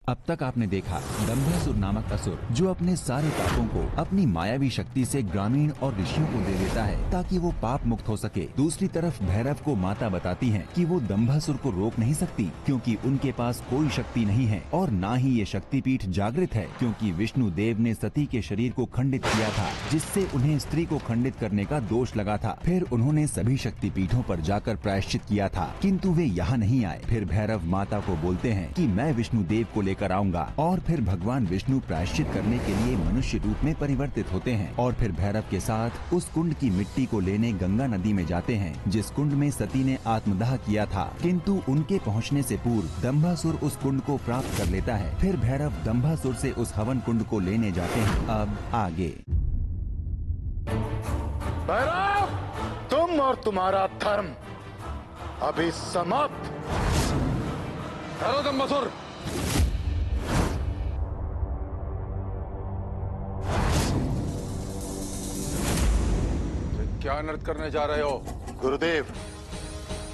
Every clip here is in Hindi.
अब तक आपने देखा दंभासुर नामक असुर जो अपने सारे पापों को अपनी मायावी शक्ति से ग्रामीण और ऋषियों को दे देता है ताकि वो पाप मुक्त हो सके। दूसरी तरफ भैरव को माता बताती हैं कि वो दंभासुर को रोक नहीं सकती क्योंकि उनके पास कोई शक्ति नहीं है और ना ही ये शक्तिपीठ जागृत है क्योंकि विष्णु देव ने सती के शरीर को खंडित किया था जिससे उन्हें स्त्री को खंडित करने का दोष लगा था। फिर उन्होंने सभी शक्तिपीठों पर जाकर प्रायश्चित किया था किंतु वे यहाँ नहीं आए। फिर भैरव माता को बोलते हैं कि मैं विष्णु देव को लेकर आऊंगा और फिर भगवान विष्णु प्रायश्चित करने के लिए मनुष्य रूप में परिवर्तित होते हैं और फिर भैरव के साथ उस कुंड की मिट्टी को लेने गंगा नदी में जाते हैं जिस कुंड में सती ने आत्मदाह किया था किंतु उनके पहुंचने से पूर्व दंभासुर उस कुंड को प्राप्त कर लेता है। फिर भैरव दंभासुर से उस हवन कुंड को लेने जाते हैं। अब आगे। भैरव, तुम और तुम्हारा धर्म अभी समाप्त। हेलो दंभासुर, क्या नृत्य करने जा रहे हो? गुरुदेव,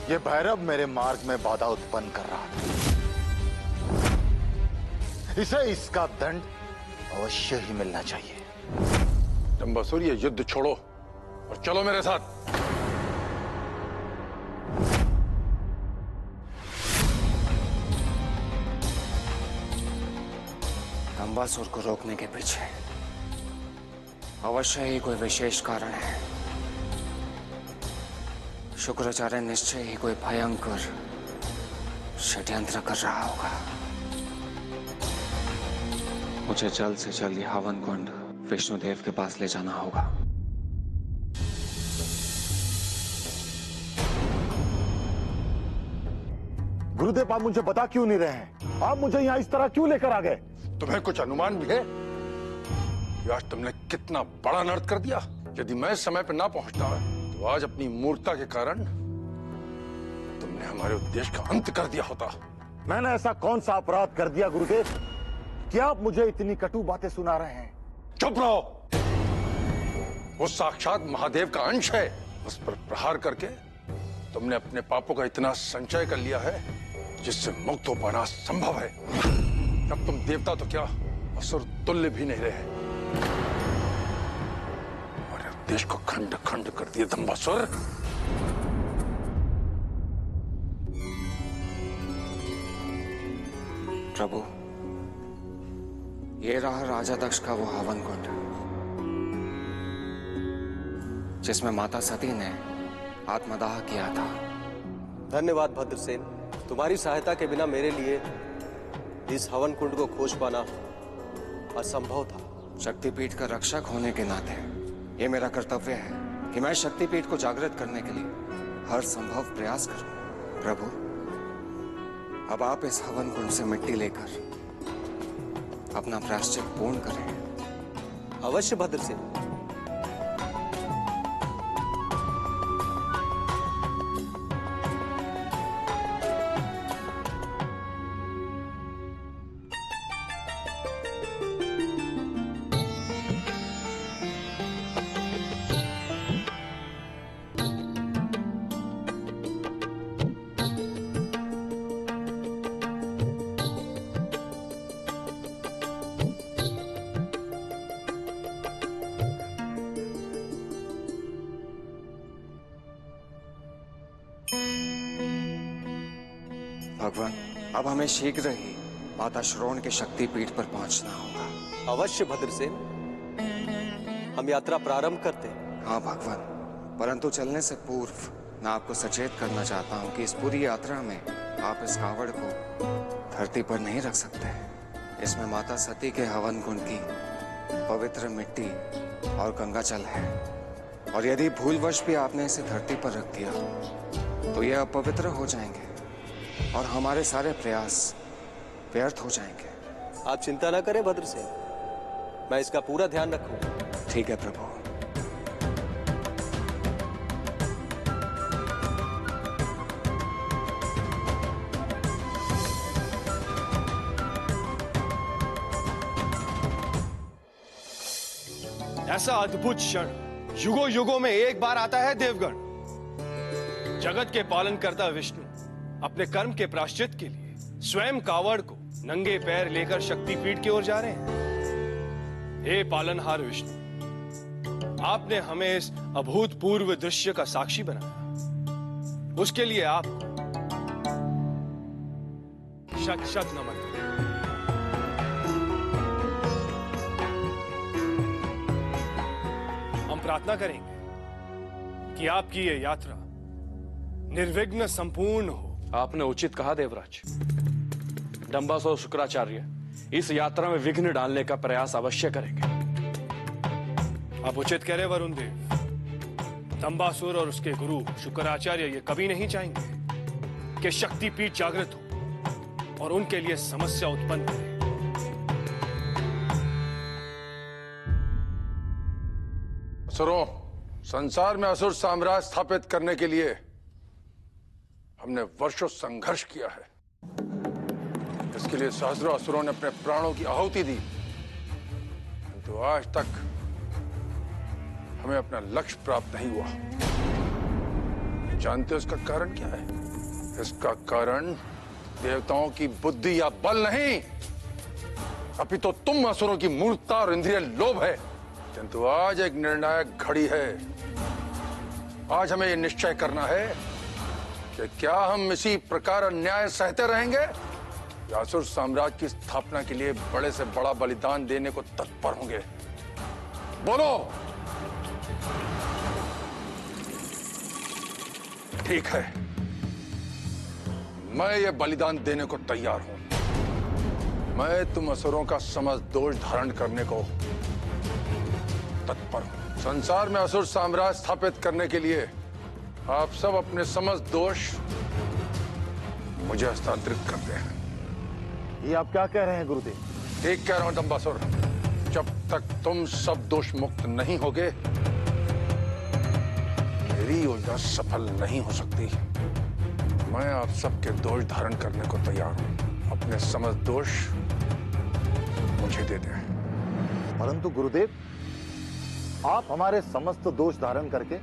ये भैरव मेरे मार्ग में बाधा उत्पन्न कर रहा था। इसे इसका दंड अवश्य ही मिलना चाहिए। दंभासुर, ये युद्ध छोड़ो और चलो मेरे साथ। दंभासुर को रोकने के पीछे अवश्य ही कोई विशेष कारण है। शुक्राचार्य निश्चय ही कोई भयंकर षड्यंत्र कर रहा होगा। मुझे जल्द से जल्द ये हवन कुंड विष्णुदेव के पास ले जाना होगा। गुरुदेव, आप मुझे बता क्यों नहीं रहे हैं? आप मुझे यहाँ इस तरह क्यों लेकर आ गए? तुम्हें कुछ अनुमान भी है कि आज तुमने कितना बड़ा नृत्य कर दिया? यदि मैं समय पर ना पहुंचता तो आज अपनी मूर्खता के कारण तुमने हमारे उद्देश्य का अंत कर दिया होता। मैंने ऐसा कौन सा अपराध कर दिया गुरुदेव कि आप मुझे इतनी कटु बातें सुना रहे हैं? चुप रहो। वो साक्षात महादेव का अंश है। उस पर प्रहार करके तुमने अपने पापों का इतना संचय कर लिया है जिससे मुक्त हो पाना संभव है। अब तुम देवता तो क्या असुर तुल्य भी नहीं रहे। देश को खंड खंड कर दिया दंभासुर। प्रभु, ये रहा राजा दक्ष का वो हवन कुंड जिसमें माता सती ने आत्मदाह किया था। धन्यवाद भद्रसेन, तुम्हारी सहायता के बिना मेरे लिए इस हवन कुंड को खोज पाना असंभव था। शक्तिपीठ का रक्षक होने के नाते ये मेरा कर्तव्य है कि मैं शक्तिपीठ को जागृत करने के लिए हर संभव प्रयास करूं। प्रभु, अब आप इस हवन कुंड से मिट्टी लेकर अपना प्रायश्चित पूर्ण करें। अवश्य भद्रसेन। भगवान, अब हमें शीघ्र ही माता श्रोण के शक्तिपीठ पर पहुंचना होगा। अवश्य भद्रसेन, हम यात्रा प्रारंभ करते हैं। हाँ भगवान, परंतु चलने से पूर्व मैं आपको सचेत करना चाहता हूँ कि इस पूरी यात्रा में आप इस कावड़ को धरती पर नहीं रख सकते। इसमें माता सती के हवन कुंड की पवित्र मिट्टी और गंगा जल है और यदि भूलवश भी आपने इसे धरती पर रख दिया तो ये अपवित्र हो जाएंगे और हमारे सारे प्रयास व्यर्थ हो जाएंगे। आप चिंता न करें भद्रसेन, मैं इसका पूरा ध्यान रखूंगा। ठीक है प्रभु। ऐसा अद्भुत क्षण युगों युगों में एक बार आता है देवगण। जगत के पालन करता विष्णु अपने कर्म के प्रायश्चित के लिए स्वयं कावड़ को नंगे पैर लेकर शक्तिपीठ की ओर जा रहे हैं। हे पालनहार विष्णु, आपने हमें इस अभूतपूर्व दृश्य का साक्षी बनाया, उसके लिए आपको शत शत नमन। हम प्रार्थना करेंगे कि आपकी यह यात्रा निर्विघ्न संपूर्ण हो। आपने उचित कहा देवराज। डंबासुर शुक्राचार्य इस यात्रा में विघ्न डालने का प्रयास अवश्य करेंगे। आप उचित कह रहे वरुण देव। डंबासुर और उसके गुरु शुक्राचार्य ये कभी नहीं चाहेंगे कि शक्तिपीठ जागृत हो और उनके लिए समस्या उत्पन्न करे। असुरों, संसार में असुर साम्राज्य स्थापित करने के लिए हमने वर्षों संघर्ष किया है। इसके लिए सहस्रों असुरों ने अपने प्राणों की आहुति दी, किंतु आज तक हमें अपना लक्ष्य प्राप्त नहीं हुआ। जानते हो इसका कारण क्या है? इसका कारण देवताओं की बुद्धि या बल नहीं, अपितु तुम असुरों की मूर्खता और इंद्रिय लोभ है। किंतु आज एक निर्णायक घड़ी है। आज हमें यह निश्चय करना है कि क्या हम इसी प्रकार अन्याय सहते रहेंगे या असुर साम्राज्य की स्थापना के लिए बड़े से बड़ा बलिदान देने को तत्पर होंगे। बोलो। ठीक है, मैं ये बलिदान देने को तैयार हूं। मैं तुम असुरों का समस्त दोष धारण करने को तत्पर हूं। संसार में असुर साम्राज्य स्थापित करने के लिए आप सब अपने समस्त दोष मुझे हस्तांतरित करते हैं। ये आप क्या कह रहे हैं गुरुदेव? ठीक कह रहा हूं डंबासुर। जब तक तुम सब दोष मुक्त नहीं होगे, मेरी योजना सफल नहीं हो सकती। मैं आप सबके दोष धारण करने को तैयार हूं। अपने समस्त दोष मुझे दे दें। परंतु गुरुदेव, आप हमारे समस्त दोष धारण करके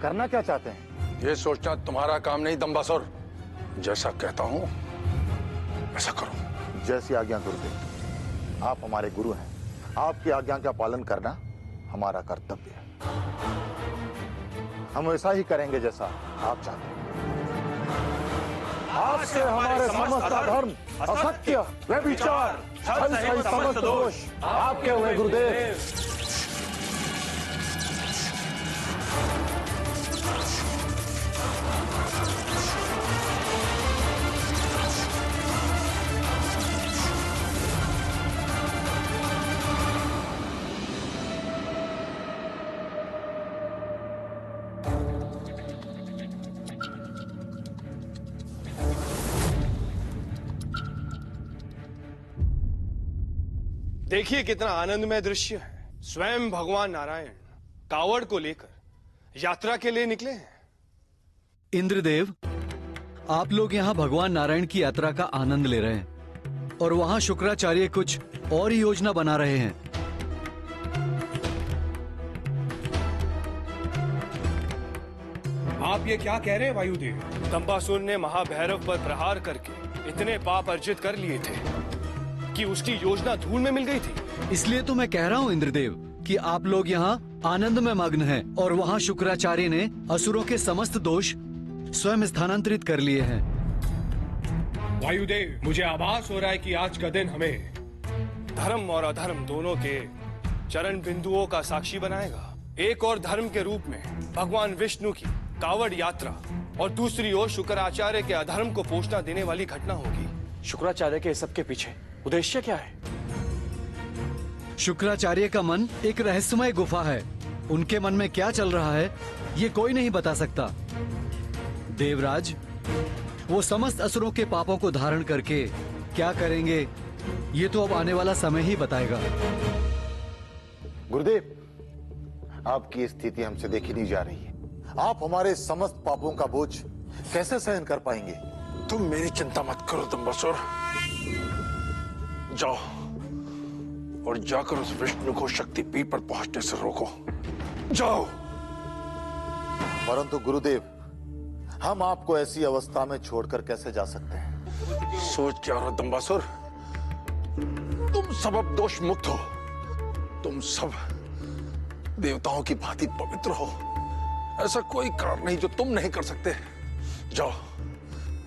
करना क्या चाहते हैं? यह सोचना तुम्हारा काम नहीं दंबासुर। जैसा कहता हूं ऐसा करो। जैसी आज्ञा गुरुदेव। आप हमारे गुरु हैं, आपकी आज्ञा का पालन करना हमारा कर्तव्य है। हम वैसा ही करेंगे जैसा आप चाहते हैं। आपसे हमारे समस्त अधर्म, असत्य, व्यभिचार, छल सहित समस्त दोष आपके हुए गुरुदेव। देखिए कितना आनंदमय दृश्य है। स्वयं भगवान नारायण कावड़ को लेकर यात्रा के लिए निकले हैं। इंद्रदेव, आप लोग यहाँ भगवान नारायण की यात्रा का आनंद ले रहे हैं और वहाँ शुक्राचार्य कुछ और ही योजना बना रहे हैं। आप ये क्या कह रहे हैं वायुदेव? डंबासुर ने महाभैरव पर प्रहार करके इतने पाप अर्जित कर लिए थे कि उसकी योजना धूल में मिल गई थी। इसलिए तो मैं कह रहा हूँ इंद्रदेव कि आप लोग यहाँ आनंद में मग्न हैं और वहाँ शुक्राचार्य ने असुरों के समस्त दोष स्वयं स्थानांतरित कर लिए हैं। वायुदेव, मुझे आभास हो रहा है कि आज का दिन हमें धर्म और अधर्म दोनों के चरण बिंदुओं का साक्षी बनाएगा। एक और धर्म के रूप में भगवान विष्णु की कावड़ यात्रा और दूसरी ओर शुक्राचार्य के अधर्म को पोषणा देने वाली घटना होगी। शुक्राचार्य के सबके पीछे उद्देश्य क्या है? शुक्राचार्य का मन एक रहस्यमय गुफा है। उनके मन में क्या चल रहा है ये कोई नहीं बता सकता। देवराज, वो समस्त असुरों के पापों को धारण करके क्या करेंगे ये तो अब आने वाला समय ही बताएगा। गुरुदेव, आपकी स्थिति हमसे देखी नहीं जा रही है। आप हमारे समस्त पापों का बोझ कैसे सहन कर पाएंगे? तुम मेरी चिंता मत करो दंबासुर। जाओ और जाकर उस विष्णु को शक्तिपीठ पर पहुंचने से रोको। जाओ। परंतु गुरुदेव, हम आपको ऐसी अवस्था में छोड़कर कैसे जा सकते हैं? सोच क्या रहो दंबासुर? सब अब दोष मुक्त हो। तुम सब देवताओं की भांति पवित्र हो। ऐसा कोई कार्य नहीं जो तुम नहीं कर सकते। जाओ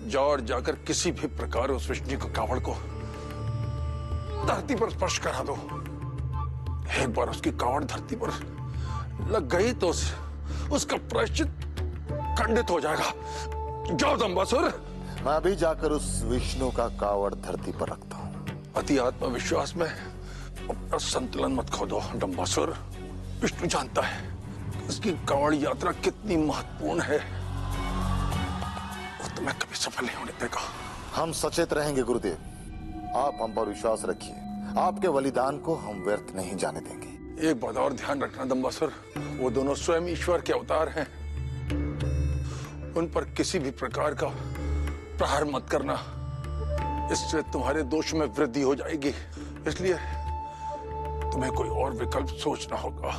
जाओ और जाकर किसी भी प्रकार उस विष्णु को कावड़ को धरती पर स्पर्श करा दो। एक बार उसकी कावड़ धरती पर लग गई तो उसका प्रायश्चित खंडित हो जाएगा। जाओ दंबासुर। मैं अभी जाकर उस विष्णु का कावड़ धरती पर रखता हूँ। अति आत्मविश्वास में अपना संतुलन मत खो दो डंबासुर। विष्णु जानता है उसकी कावड़ यात्रा कितनी महत्वपूर्ण है। वो तुम्हें कभी सफल नहीं होने देगा। हम सचेत रहेंगे गुरुदेव, आप हम पर विश्वास रखिए। आपके बलिदान को हम व्यर्थ नहीं जाने देंगे। एक बात और ध्यान रखना दंबासुर, वो दोनों स्वयं ईश्वर के अवतार हैं। उन पर किसी भी प्रकार का प्रहार मत करना, इससे तुम्हारे दोष में वृद्धि हो जाएगी। इसलिए तुम्हें कोई और विकल्प सोचना होगा।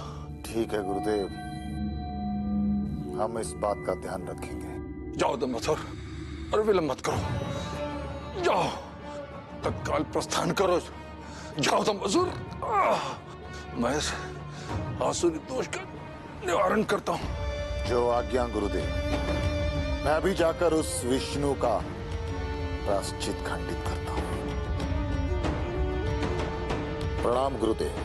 ठीक है गुरुदेव, हम इस बात का ध्यान रखेंगे। जाओ दंबासुर और विलंब मत करो। जाओ, तत्काल प्रस्थान करो। जाओ दंबासुर। मैं इस आसुरी दोष का निवारण करता हूं। जो आज्ञा गुरुदेव। मैं अभी जाकर उस विष्णु का प्रायश्चित खंडित करता हूं। प्रणाम गुरुदेव।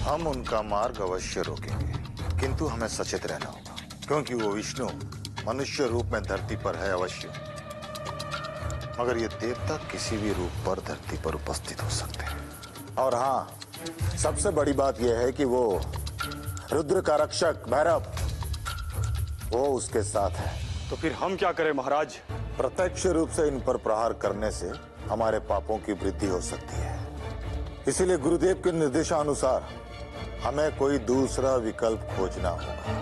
हम उनका मार्ग अवश्य रोकेंगे, किंतु हमें सचेत रहना होगा, क्योंकि वो विष्णु मनुष्य रूप में धरती पर है अवश्य, मगर ये देवता किसी भी रूप पर धरती पर उपस्थित हो सकते हैं। और हाँ, सबसे बड़ी बात यह है कि वो रुद्र का रक्षक भैरव, वो उसके साथ है। तो फिर हम क्या करें महाराज? प्रत्यक्ष रूप से इन पर प्रहार करने से हमारे पापों की वृद्धि हो सकती है। इसीलिए गुरुदेव के निर्देशानुसार हमें कोई दूसरा विकल्प खोजना होगा।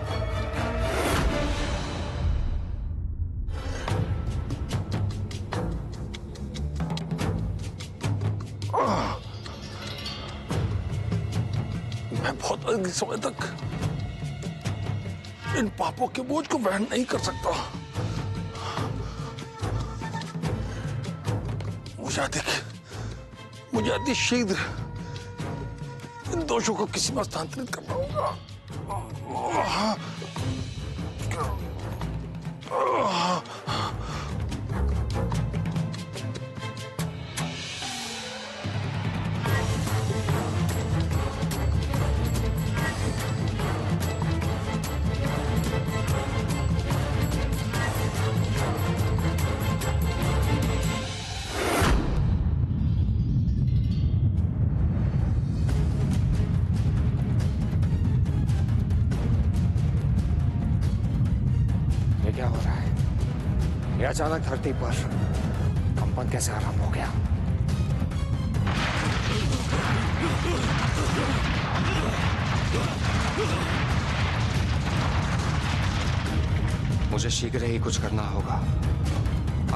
मैं बहुत अधिक समय तक इन पापों के बोझ को वहन नहीं कर सकता। मुझे अति शीघ्र इन दोषों को किसी में स्थानांतरित करना होगा। क्या हो रहा है? ये अचानक धरती पर कंपन कैसे आरंभ हो गया? मुझे शीघ्र ही कुछ करना होगा,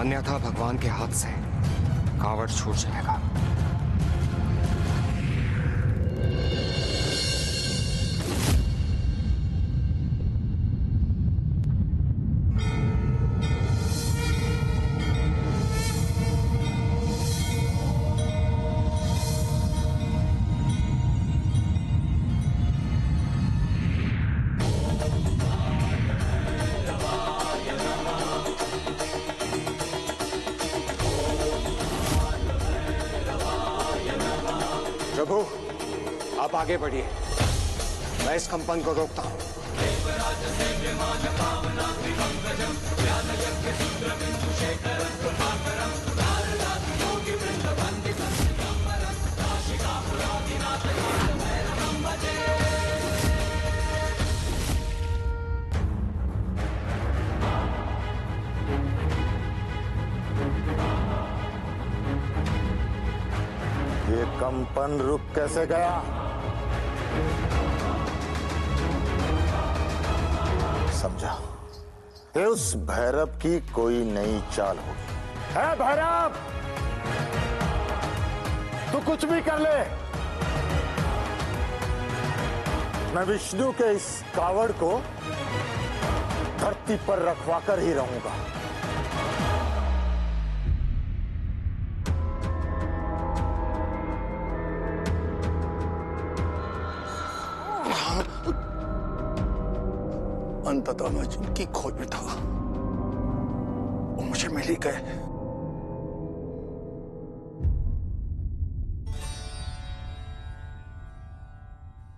अन्यथा भगवान के हाथ से कावड़ छूट जाएगा। प्रभु, आप आगे बढ़िए, मैं इस कंपन को रोकता हूं। ये कंपन रुक कैसे गया? समझा, ये उस भैरव की कोई नई चाल होगी। है भैरव, तू कुछ भी कर ले, मैं विष्णु के इस कावड़ को धरती पर रखवा कर ही रहूंगा। अंततः मैं जिनकी खोज में था वो मुझे मिल ही गए।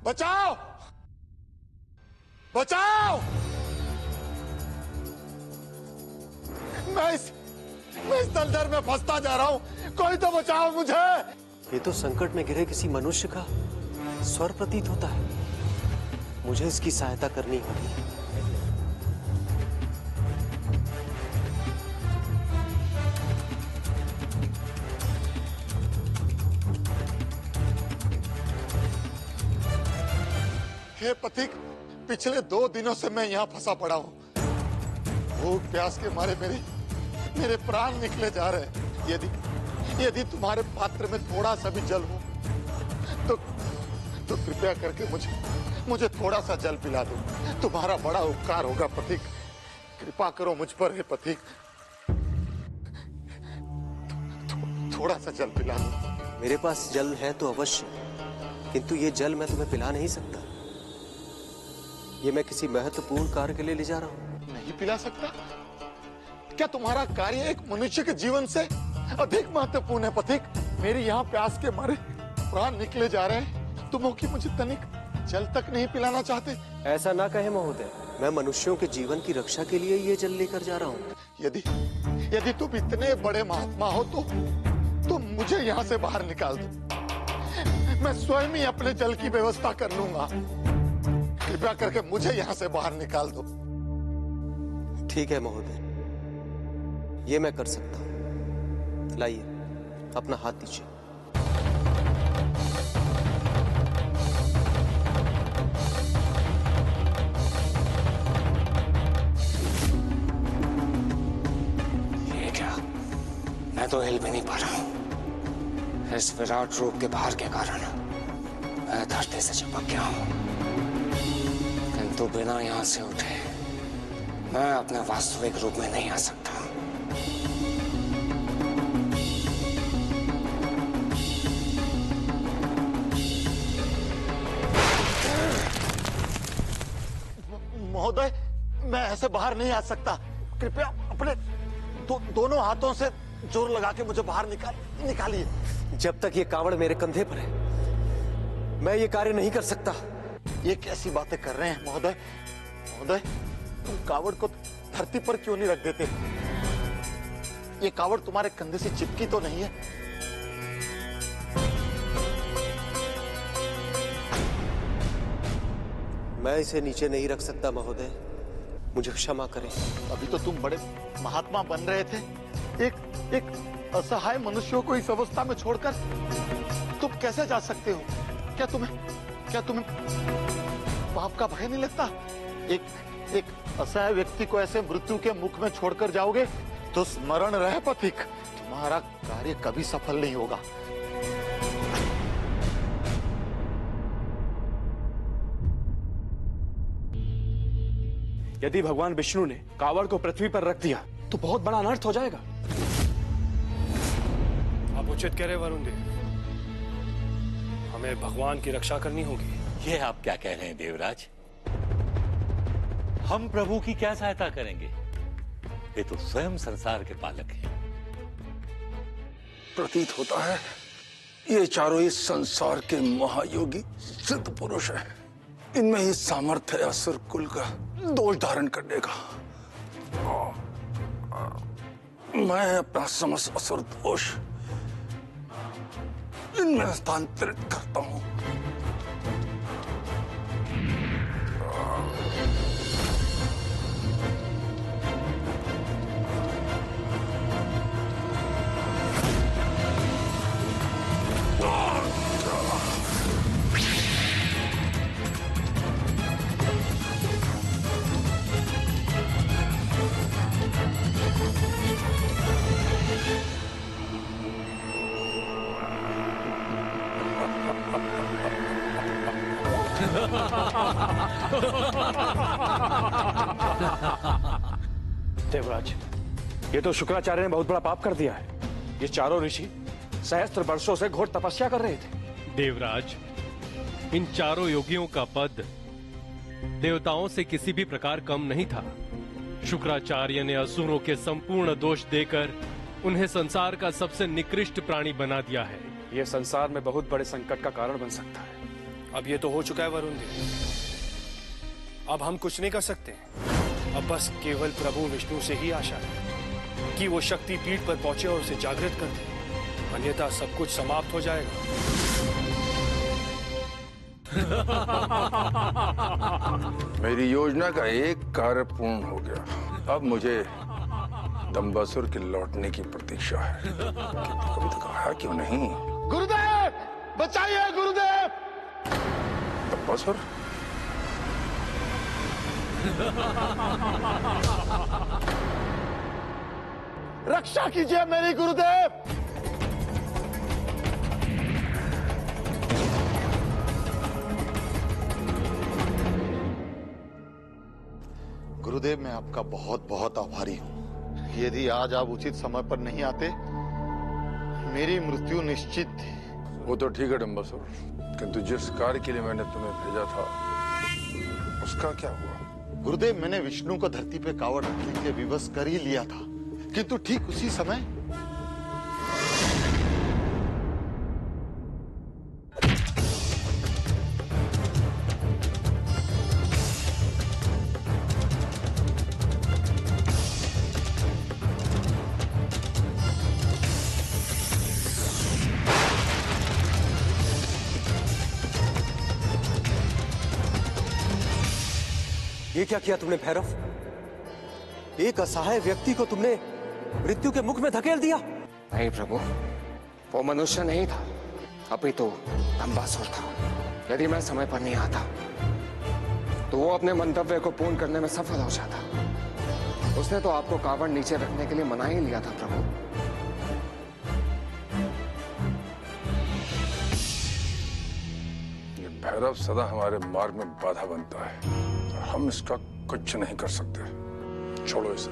बचाओ! बचाओ! मैं इस दलदल में फंसता जा रहा हूं। कोई तो बचाओ मुझे। ये तो संकट में घिरे किसी मनुष्य का स्वर प्रतीत होता है। मुझे इसकी सहायता करनी होगी। हे पथिक, पिछले 2 दिनों से मैं यहाँ फंसा पड़ा हूँ। भूख प्यास के मारे मेरे प्राण निकले जा रहे हैं। यदि तुम्हारे पात्र में थोड़ा सा भी जल हो तो कृपया करके मुझे थोड़ा सा जल पिला दो। तुम्हारा बड़ा उपकार होगा पथिक। कृपा करो मुझ पर हे पथिक। थोड़ा सा जल पिला दो। मेरे पास जल है तो अवश्य, किंतु ये जल मैं तुम्हें पिला नहीं सकता। ये मैं किसी महत्वपूर्ण कार्य के लिए ले जा रहा हूं। नहीं पिला सकता? क्या तुम्हारा कार्य एक मनुष्य के जीवन से अधिक महत्वपूर्ण है पथिक? मेरी यहाँ प्यास के मारे प्राण निकले जा रहे हैं। तुम हो कि मुझे तनिक जल तक नहीं पिलाना चाहते? ऐसा ना कहे महोदय, मैं मनुष्यों के जीवन की रक्षा के लिए ये जल लेकर जा रहा हूँ। यदि तुम इतने बड़े महात्मा हो तो मुझे यहाँ से बाहर निकाल दो। मैं स्वयं ही अपने जल की व्यवस्था कर लूंगा। कृपया करके मुझे यहाँ से बाहर निकाल दो। ठीक है महोदय, ये मैं कर सकता हूँ। लाइए, अपना हाथ दीजिए। ये क्या? मैं तो हिल भी नहीं पा रहा हूँ। इस विराट रूप के भार के कारण मैं धरती से चिपक गया हूँ। किंतु बिना यहाँ से उठे मैं अपने वास्तविक रूप में नहीं आ सकता। महोदय, मैं ऐसे बाहर नहीं आ सकता। कृपया अपने दोनों हाथों से जोर लगा के मुझे बाहर निकालिए। जब तक ये कावड़ मेरे कंधे पर है, मैं ये कार्य नहीं कर सकता। ये कैसी बातें कर रहे हैं महोदय? महोदय, तुम कावड़ को धरती पर क्यों नहीं रख देते? ये कावड़ तुम्हारे कंधे से चिपकी तो नहीं है? मैं इसे नीचे नहीं रख सकता महोदय, मुझे क्षमा करें। अभी तो तुम बड़े महात्मा बन रहे थे। एक असहाय मनुष्यों को इस अवस्था में छोड़कर तुम कैसे जा सकते हो? क्या तुम्हें पाप का भय नहीं लगता? एक असहाय व्यक्ति को ऐसे मृत्यु के मुख में छोड़कर जाओगे तो स्मरण रहे पथिक, तुम्हारा कार्य कभी सफल नहीं होगा। यदि भगवान विष्णु ने कावड़ को पृथ्वी पर रख दिया तो बहुत बड़ा अनर्थ हो जाएगा। आप उचित कह रहे वरुण देव, हमें भगवान की रक्षा करनी होगी। ये आप क्या कह रहे हैं देवराज? हम प्रभु की क्या सहायता करेंगे? ये तो स्वयं संसार के पालक हैं। प्रतीत होता है ये चारों इस संसार के महायोगी सिद्ध पुरुष हैं। इनमें ही सामर्थ्य है असुर कुल का दोष धारण करने का। मैं अपना समस्त असुर दोष इनमें हस्तांतरित करता हूं। देवराज, ये तो शुक्राचार्य ने बहुत बड़ा पाप कर दिया है। ये चारों ऋषि सहस्त्र वर्षों से घोर तपस्या कर रहे थे। देवराज, इन चारों योगियों का पद देवताओं से किसी भी प्रकार कम नहीं था। शुक्राचार्य ने असुरों के संपूर्ण दोष देकर उन्हें संसार का सबसे निकृष्ट प्राणी बना दिया है। ये संसार में बहुत बड़े संकट का कारण बन सकता है। अब ये तो हो चुका है वरुण देव, अब हम कुछ नहीं कर सकते। अब बस केवल प्रभु विष्णु से ही आशा है कि वो शक्ति पीठ पर पहुंचे और उसे जागृत कर दे, अन्यथा सब कुछ समाप्त हो जाएगा। मेरी योजना का एक कार्य पूर्ण हो गया। अब मुझे दंबासुर के लौटने की प्रतीक्षा है। अभी तक आया क्यों नहीं? गुरुदेव, बचाइए गुरुदेव! दंबासुर? रक्षा कीजिए मेरी गुरुदेव! गुरुदेव, मैं आपका बहुत बहुत आभारी हूं। यदि आज आप उचित समय पर नहीं आते, मेरी मृत्यु निश्चित थी। वो तो ठीक है डम्बासुर, किंतु जिस कार्य के लिए मैंने तुम्हें भेजा था उसका क्या हुआ? गुरुदेव, मैंने विष्णु को धरती पे कावड़ रखने के लिए विवश कर ही लिया था, किंतु ठीक उसी समय ये क्या किया तुमने भैरव? एक असहाय व्यक्ति को तुमने मृत्यु के मुख में धकेल दिया। नहीं प्रभु, वो मनुष्य नहीं था, अपितु दंबासुर था। यदि मैं समय पर नहीं आता तो वो अपने मंतव्य को पूर्ण करने में सफल हो जाता। उसने तो आपको कावड़ नीचे रखने के लिए मना ही लिया था प्रभु। ये भैरव सदा हमारे मार्ग में बाधा बनता है, हम इसका कुछ नहीं कर सकते। छोड़ो इसे,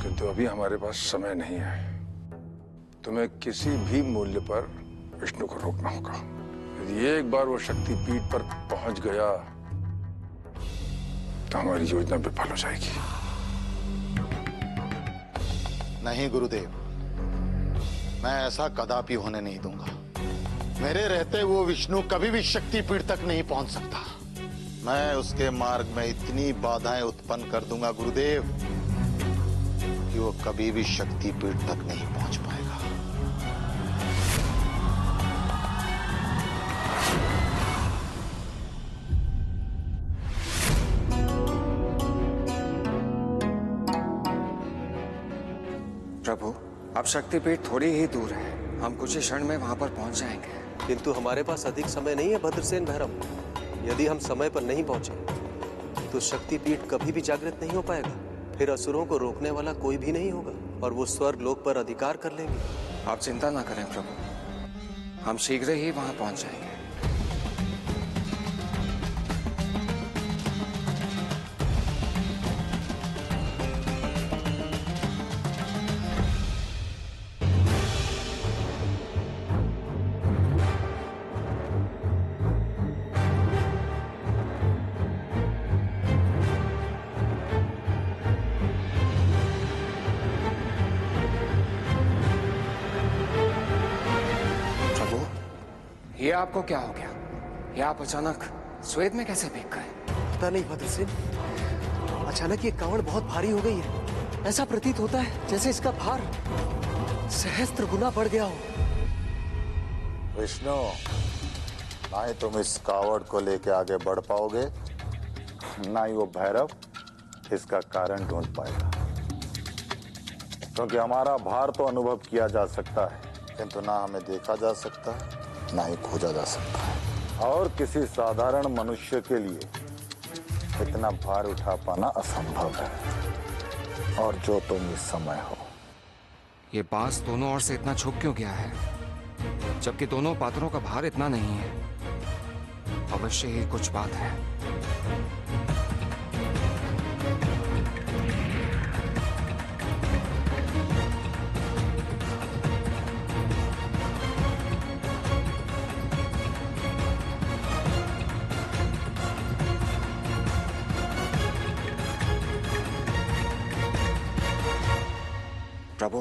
किंतु अभी हमारे पास समय नहीं है। तुम्हें किसी भी मूल्य पर विष्णु को रोकना होगा। यदि एक बार वो शक्ति पीठ पर पहुंच गया तो हमारी योजना विफल हो जाएगी। नहीं गुरुदेव, मैं ऐसा कदापि होने नहीं दूंगा। मेरे रहते वो विष्णु कभी भी शक्ति पीठ तक नहीं पहुंच सकता। मैं उसके मार्ग में इतनी बाधाएं उत्पन्न कर दूंगा गुरुदेव कि वो कभी भी शक्ति पीठ तक नहीं पहुंच पाएगा। प्रभु, अब शक्तिपीठ थोड़ी ही दूर है, हम कुछ ही क्षण में वहां पर पहुंच जाएंगे। किंतु हमारे पास अधिक समय नहीं है भद्रसेन भैरव। यदि हम समय पर नहीं पहुंचे तो शक्तिपीठ कभी भी जागृत नहीं हो पाएगा। फिर असुरों को रोकने वाला कोई भी नहीं होगा और वो स्वर्ग लोक पर अधिकार कर लेंगे। आप चिंता ना करें प्रभु, हम शीघ्र ही वहां पहुंच जाएंगे। ये आपको क्या हो गया? ये आप अचानक श्वेत में कैसे भीग गए? पता नहीं भद्रसेन, अचानक ये कावड़ बहुत भारी हो गई है। ऐसा प्रतीत होता है जैसे इसका भार सहस्त्र गुना बढ़ गया हो। विष्णु, ना ही तुम इस कावड़ को लेके आगे बढ़ पाओगे, ना ही वो भैरव इसका कारण ढूंढ पाएगा। क्योंकि हमारा भार तो अनुभव किया जा सकता है, किंतु ना हमें देखा जा सकता है, ना ही खोजा जा सकता है। और किसी साधारण मनुष्य के लिए इतना भार उठा पाना असंभव है। और जो तुम इस समय हो, ये बांस दोनों ओर से इतना झुक क्यों गया है, जबकि दोनों पात्रों का भार इतना नहीं है? अवश्य ही कुछ बात है। प्रभु,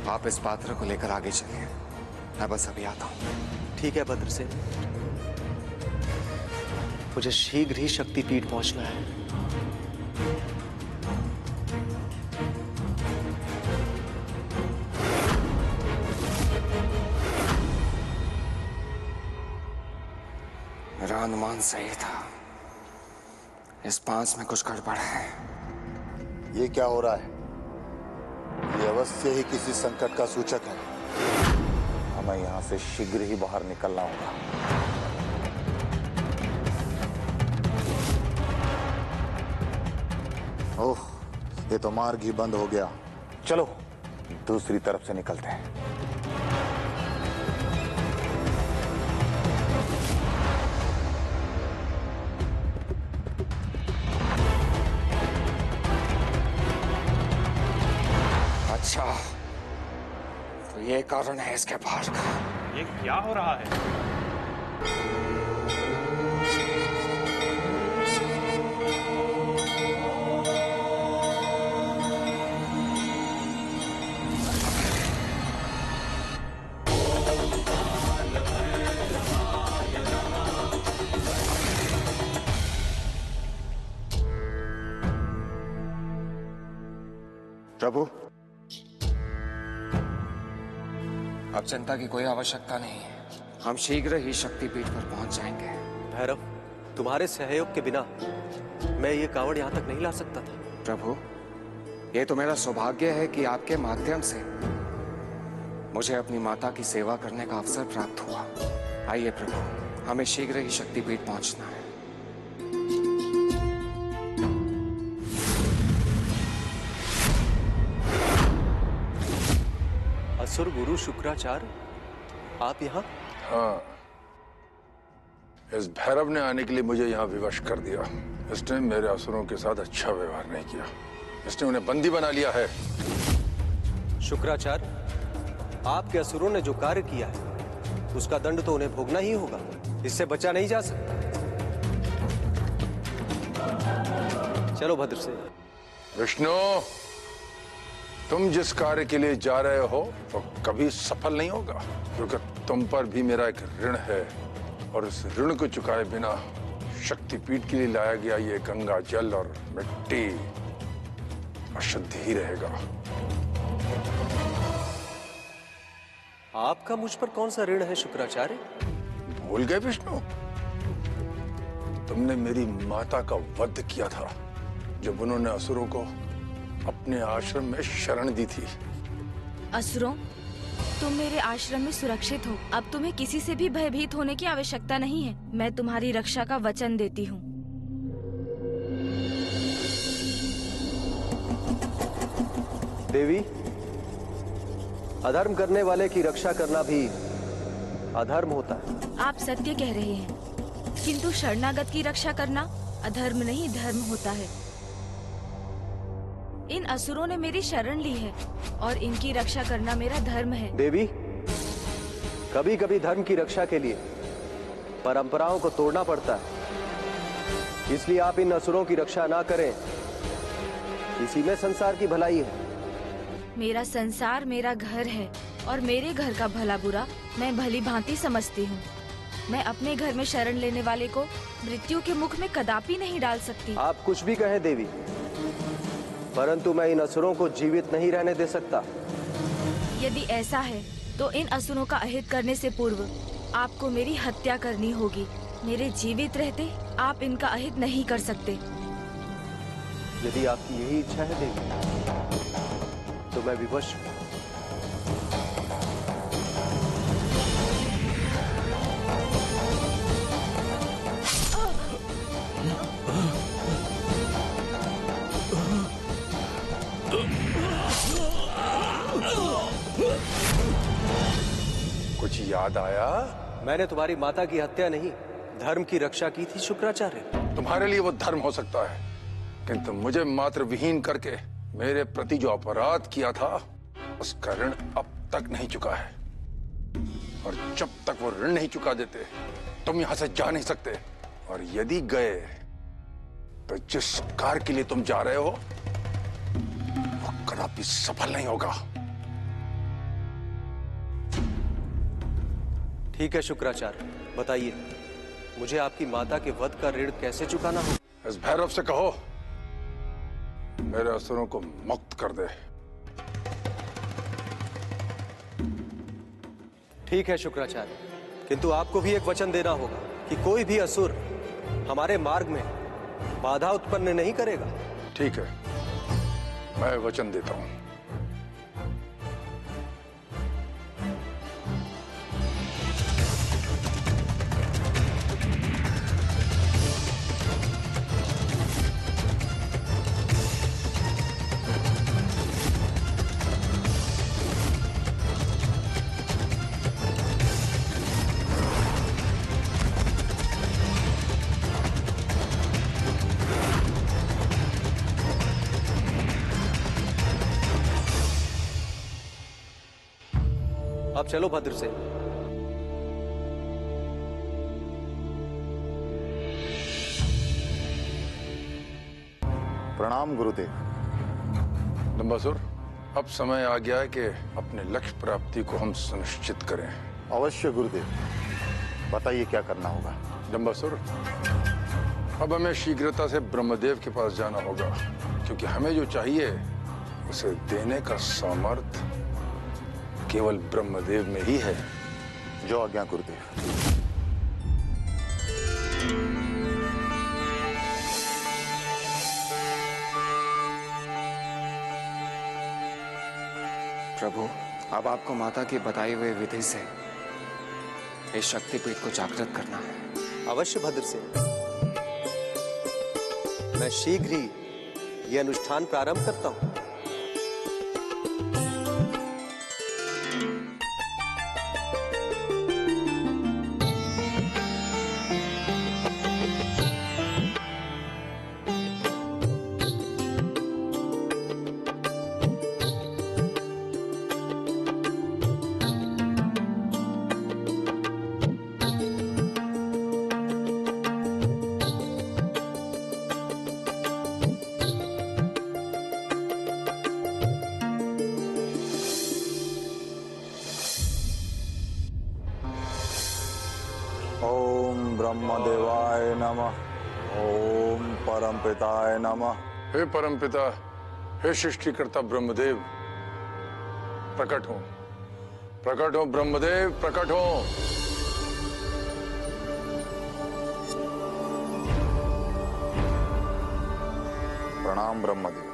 आप इस पात्र को लेकर आगे चलिए, मैं बस अभी आता हूं। ठीक है भद्रसेन, मुझे शीघ्र ही शक्तिपीठ पहुंचना है। मेरा अनुमान सही था, इस पांच में कुछ गड़बड़ है। ये क्या हो रहा है? ये अवश्य ही किसी संकट का सूचक है। हमें यहां से शीघ्र ही बाहर निकलना होगा। ओह, ये तो मार्ग ही बंद हो गया। चलो दूसरी तरफ से निकलते हैं। अच्छा, तो ये कारण है इसके बाहर का। ये क्या हो रहा है? प्रभु, अब चिंता की कोई आवश्यकता नहीं है, हम शीघ्र ही शक्तिपीठ पर पहुंच जाएंगे। भैरव, तुम्हारे सहयोग के बिना मैं ये कावड़ यहाँ तक नहीं ला सकता था। प्रभु, ये तो मेरा सौभाग्य है कि आपके माध्यम से मुझे अपनी माता की सेवा करने का अवसर प्राप्त हुआ। आइए प्रभु, हमें शीघ्र ही शक्तिपीठ पहुंचना है। असुर गुरु शुक्राचार्य, आप यहाँ? हाँ, इस भैरव ने आने के लिए मुझे यहाँ विवश कर दिया। इसने मेरे असुरों के साथ अच्छा व्यवहार नहीं किया, इसने उन्हें बंदी बना लिया है। शुक्राचार्य, आपके असुरों ने जो कार्य किया है उसका दंड तो उन्हें भोगना ही होगा, इससे बचा नहीं जा सकता। चलो भद्रसेन। विष्णु, तुम जिस कार्य के लिए जा रहे हो वो कभी सफल नहीं होगा, क्योंकि तुम पर भी मेरा एक ऋण है और इस ऋण को चुकाए बिना शक्तिपीठ के लिए लाया गया ये गंगा जल और मिट्टी अशुद्ध ही रहेगा। आपका मुझ पर कौन सा ऋण है शुक्राचार्य? भूल गए विष्णु? तुमने मेरी माता का वध किया था जब उन्होंने असुरों को अपने आश्रम में शरण दी थी। असुरों, तुम मेरे आश्रम में सुरक्षित हो। अब तुम्हें किसी से भी भयभीत होने की आवश्यकता नहीं है। मैं तुम्हारी रक्षा का वचन देती हूँ। देवी, अधर्म करने वाले की रक्षा करना भी अधर्म होता है। आप सत्य कह रहे हैं, किंतु शरणागत की रक्षा करना अधर्म नहीं धर्म होता है। इन असुरों ने मेरी शरण ली है और इनकी रक्षा करना मेरा धर्म है। देवी, कभी कभी धर्म की रक्षा के लिए परंपराओं को तोड़ना पड़ता है, इसलिए आप इन असुरों की रक्षा ना करें, इसी में संसार की भलाई है। मेरा संसार मेरा घर है और मेरे घर का भला बुरा मैं भली भांति समझती हूँ। मैं अपने घर में शरण लेने वाले को मृत्यु के मुख में कदापि नहीं डाल सकती। आप कुछ भी कहें देवी, परंतु मैं इन असुरों को जीवित नहीं रहने दे सकता। यदि ऐसा है तो इन असुरों का अहित करने से पूर्व आपको मेरी हत्या करनी होगी। मेरे जीवित रहते आप इनका अहित नहीं कर सकते। यदि आपकी यही इच्छा है देवी, तो मैं विवश हूं। कुछ याद आया? मैंने तुम्हारी माता की हत्या नहीं, धर्म की रक्षा की थी शुक्राचार्य। तुम्हारे लिए वो धर्म हो सकता है, किंतु मुझे मात्र विहीन करके मेरे प्रति जो अपराध किया था उसका ऋण अब तक नहीं चुका है। और जब तक वो ऋण नहीं चुका देते तुम यहां से जा नहीं सकते। और यदि गए तो जिस कार्य के लिए तुम जा रहे हो वो कदापि सफल नहीं होगा। ठीक है शुक्राचार्य, बताइए मुझे आपकी माता के वध का ऋण कैसे चुकाना हो? इस भैरव से कहो मेरे असुरों को मुक्त कर दे। ठीक है शुक्राचार्य, किंतु आपको भी एक वचन देना होगा कि कोई भी असुर हमारे मार्ग में बाधा उत्पन्न नहीं करेगा। ठीक है, मैं वचन देता हूं। अब चलो भद्रसेन। प्रणाम गुरुदेव। दंबासुर, अब समय आ गया है कि अपने लक्ष्य प्राप्ति को हम सुनिश्चित करें। अवश्य गुरुदेव, बताइए क्या करना होगा। दंबासुर, अब हमें शीघ्रता से ब्रह्मदेव के पास जाना होगा, क्योंकि हमें जो चाहिए उसे देने का सामर्थ्य केवल ब्रह्मदेव में ही है। जो आज्ञा गुरुदेव। प्रभु, अब आपको माता की बताई हुई विधि से इस शक्तिपीठ को जागृत करना है। अवश्य भद्रसेन, मैं शीघ्र ही यह अनुष्ठान प्रारंभ करता हूं। ओम ब्रह्मदेवाय नमः। ओम परमपिताय नमः। हे परमपिता, हे सृष्टिकर्ता ब्रह्मदेव, प्रकट हो, प्रकट हो ब्रह्मदेव, प्रकट हो। प्रणाम ब्रह्मदेव।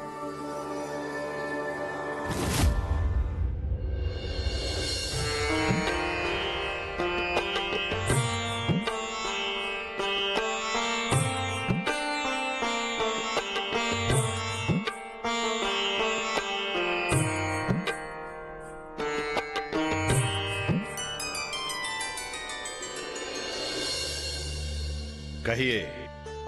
कहिए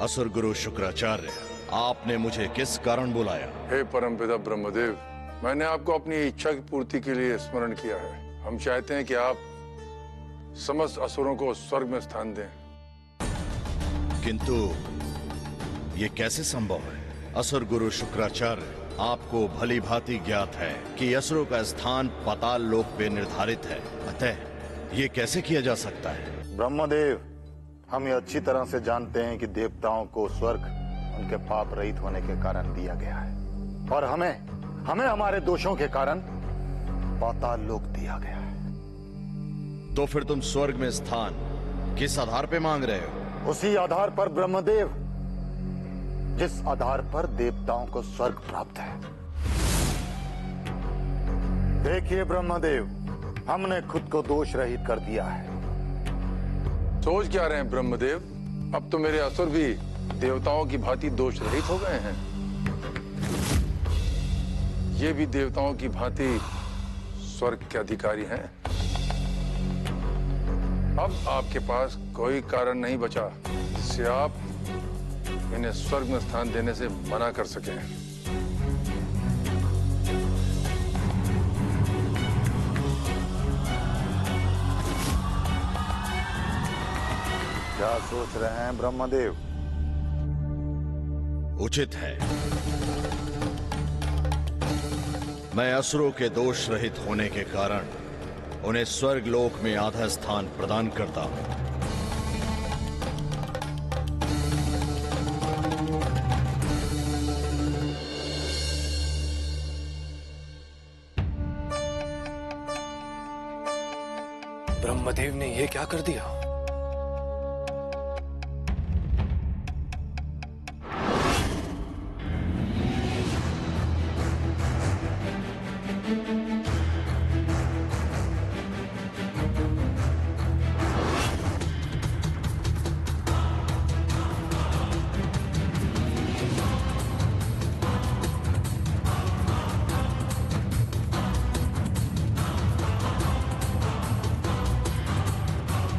असुर गुरु शुक्राचार्य, आपने मुझे किस कारण बुलाया? हे परमपिता ब्रह्मदेव, मैंने आपको अपनी इच्छा की पूर्ति के लिए स्मरण किया है। हम चाहते हैं कि आप समस्त असुरों को स्वर्ग में स्थान दें। किंतु ये कैसे संभव है? असुर गुरु शुक्राचार्य, आपको भली भांति ज्ञात है कि असुरों का स्थान पाताल लोक पे निर्धारित है, अतः ये कैसे किया जा सकता है? ब्रह्मदेव, हम ये अच्छी तरह से जानते हैं कि देवताओं को स्वर्ग उनके पाप रहित होने के कारण दिया गया है, और हमें हमारे दोषों के कारण पाताल लोक दिया गया है। तो फिर तुम स्वर्ग में स्थान किस आधार पे मांग रहे हो? उसी आधार पर ब्रह्मदेव, जिस आधार पर देवताओं को स्वर्ग प्राप्त है। देखिए ब्रह्मदेव, हमने खुद को दोष रहित कर दिया है। सोच क्या रहे हैं ब्रह्मदेव? अब तो मेरे असुर भी देवताओं की भांति दोष रहित हो गए हैं। ये भी देवताओं की भांति स्वर्ग के अधिकारी हैं। अब आपके पास कोई कारण नहीं बचा जिससे आप इन्हें स्वर्ग में स्थान देने से मना कर सकें। क्या सोच रहे हैं ब्रह्मदेव? उचित है। मैं असुरों के दोष रहित होने के कारण उन्हें स्वर्ग लोक में आधा स्थान प्रदान करता हूं। ब्रह्मदेव ने ये क्या कर दिया?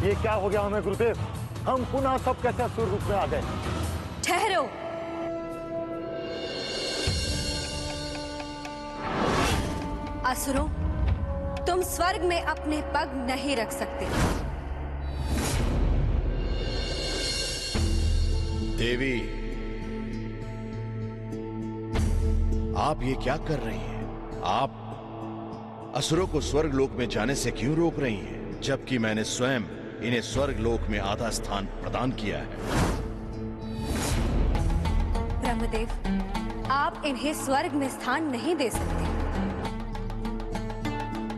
ये क्या हो गया हमें गुरुदेव? हम पुनः सब कैसे असुर रूप में आ गए? ठहरो। असुरों, तुम स्वर्ग में अपने पग नहीं रख सकते। देवी, आप ये क्या कर रही हैं? आप असुरों को स्वर्ग लोक में जाने से क्यों रोक रही हैं, जबकि मैंने स्वयं इन्हें स्वर्ग लोक में आधा स्थान प्रदान किया है। ब्रह्मदेव, आप इन्हें स्वर्ग में स्थान नहीं दे सकते।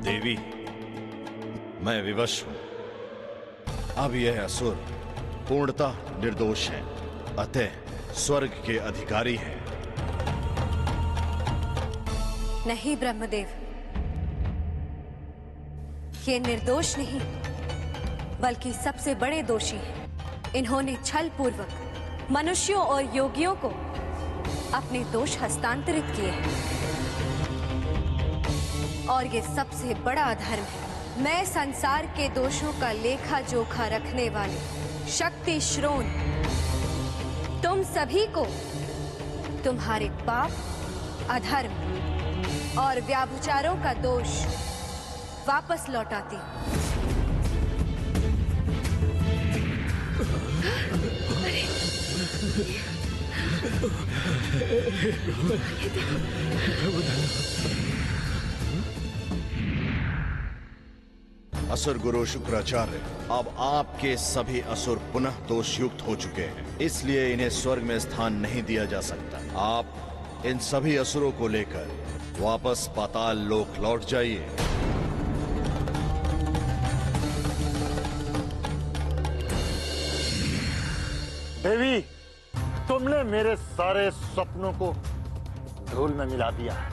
देवी, मैं विवश हूं। अब यह असुर पूर्णतः निर्दोष है, अतः स्वर्ग के अधिकारी हैं। नहीं ब्रह्मदेव, ये निर्दोष नहीं बल्कि सबसे बड़े दोषी हैं। इन्होंने छल पूर्वक मनुष्यों और योगियों को अपने दोष हस्तांतरित किए हैं और ये सबसे बड़ा अधर्म है। मैं संसार के दोषों का लेखा जोखा रखने वाले शक्ति श्रोण तुम सभी को तुम्हारे पाप, अधर्म और व्याभिचारों का दोष वापस लौटाती हूं। असुर गुरु शुक्राचार्य, अब आपके सभी असुर पुनः दोषयुक्त हो चुके हैं, इसलिए इन्हें स्वर्ग में स्थान नहीं दिया जा सकता। आप इन सभी असुरों को लेकर वापस पाताल लोक लौट जाइए। देवी, तुमने मेरे सारे सपनों को धूल में मिला दिया है।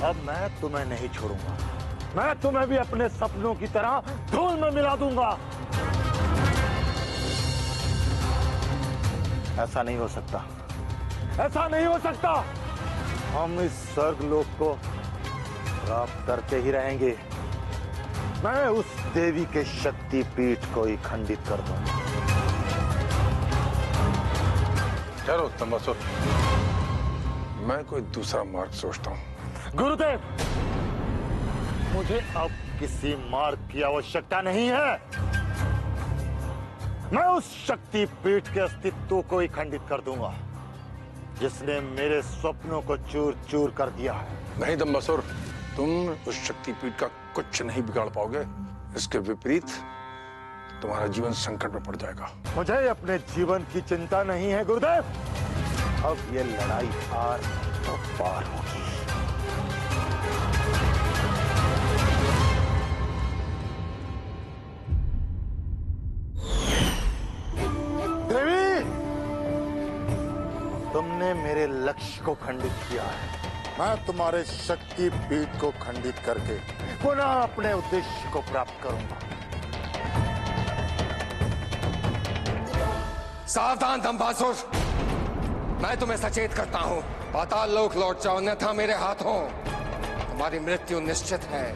अब मैं तुम्हें नहीं छोड़ूंगा। मैं तुम्हें भी अपने सपनों की तरह धूल में मिला दूंगा। ऐसा नहीं हो सकता। ऐसा नहीं हो सकता। हम इस स्वर्ग लोक को प्राप्त करके ही रहेंगे। मैं उस देवी के शक्ति पीठ को ही खंडित कर दूंगा। ठहरो तंबासुर, मैं कोई दूसरा मार्ग सोचता हूं। गुरुदेव, मुझे अब किसी मार्ग की आवश्यकता नहीं है। मैं उस शक्ति पीठ के अस्तित्व को ही खंडित कर दूंगा जिसने मेरे स्वप्नों को चूर चूर कर दिया है। नहीं तंबासुर, तुम उस शक्ति पीठ का कुछ नहीं बिगाड़ पाओगे। इसके विपरीत तुम्हारा जीवन संकट में पड़ जाएगा। मुझे अपने जीवन की चिंता नहीं है गुरुदेव। अब ये लड़ाई हार तो पार होगी। देवी, तुमने मेरे लक्ष्य को खंडित किया है। मैं तुम्हारे शक्ति पीठ को खंडित करके पुनः अपने उद्देश्य को प्राप्त करूंगा। सावधान तंबासुर, मैं तुम्हें सचेत करता हूं। पाताल लोक लौट जाओ, अन्यथा मेरे हाथों तुम्हारी मृत्यु निश्चित है।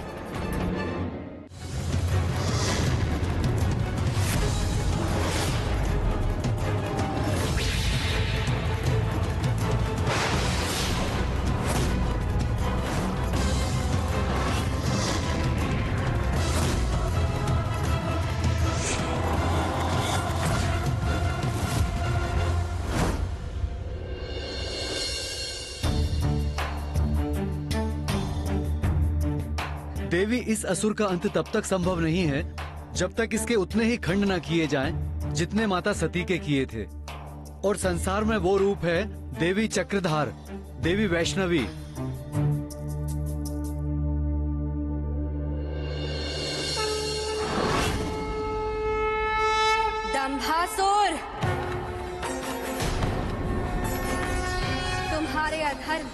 देवी, इस असुर का अंत तब तक संभव नहीं है जब तक इसके उतने ही खंड न किए जाएं जितने माता सती के किए थे। और संसार में वो रूप है देवी चक्रधार, देवी वैष्णवी। दंभासुर, तुम्हारे अधर्म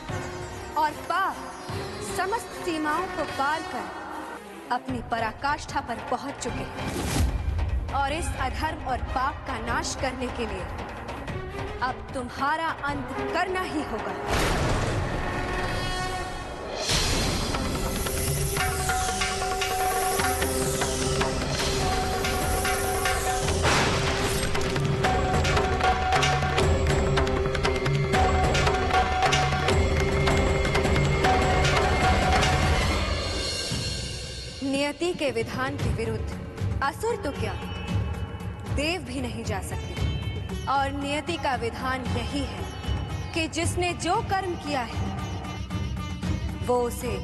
और पाप समस्त सीमाओं को पार कर अपनी पराकाष्ठा पर पहुंच चुके हैं और इस अधर्म और पाप का नाश करने के लिए अब तुम्हारा अंत करना ही होगा। नियति के विधान के विरुद्ध असुर तो क्या, देव भी नहीं जा सकते। और नियति का विधान यही है कि जिसने जो कर्म किया है वो उसे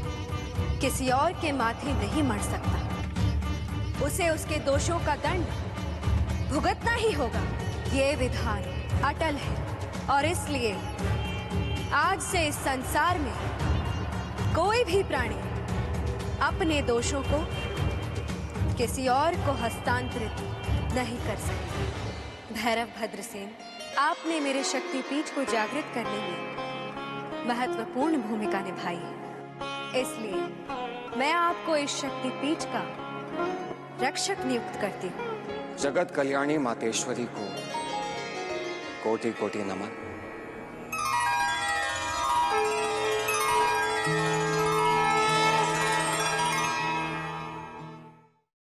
किसी और के माथे नहीं मर सकता। उसे उसके दोषों का दंड भुगतना ही होगा। ये विधान अटल है और इसलिए आज से इस संसार में कोई भी प्राणी अपने दोषों को किसी और को हस्तांतरित नहीं कर सकते। भैरव भद्रसेन, आपने मेरे शक्तिपीठ को जागृत करने में महत्वपूर्ण भूमिका निभाई है, इसलिए मैं आपको इस शक्तिपीठ का रक्षक नियुक्त करती हूँ। जगत कल्याणी मातेश्वरी को कोटि कोटि नमन।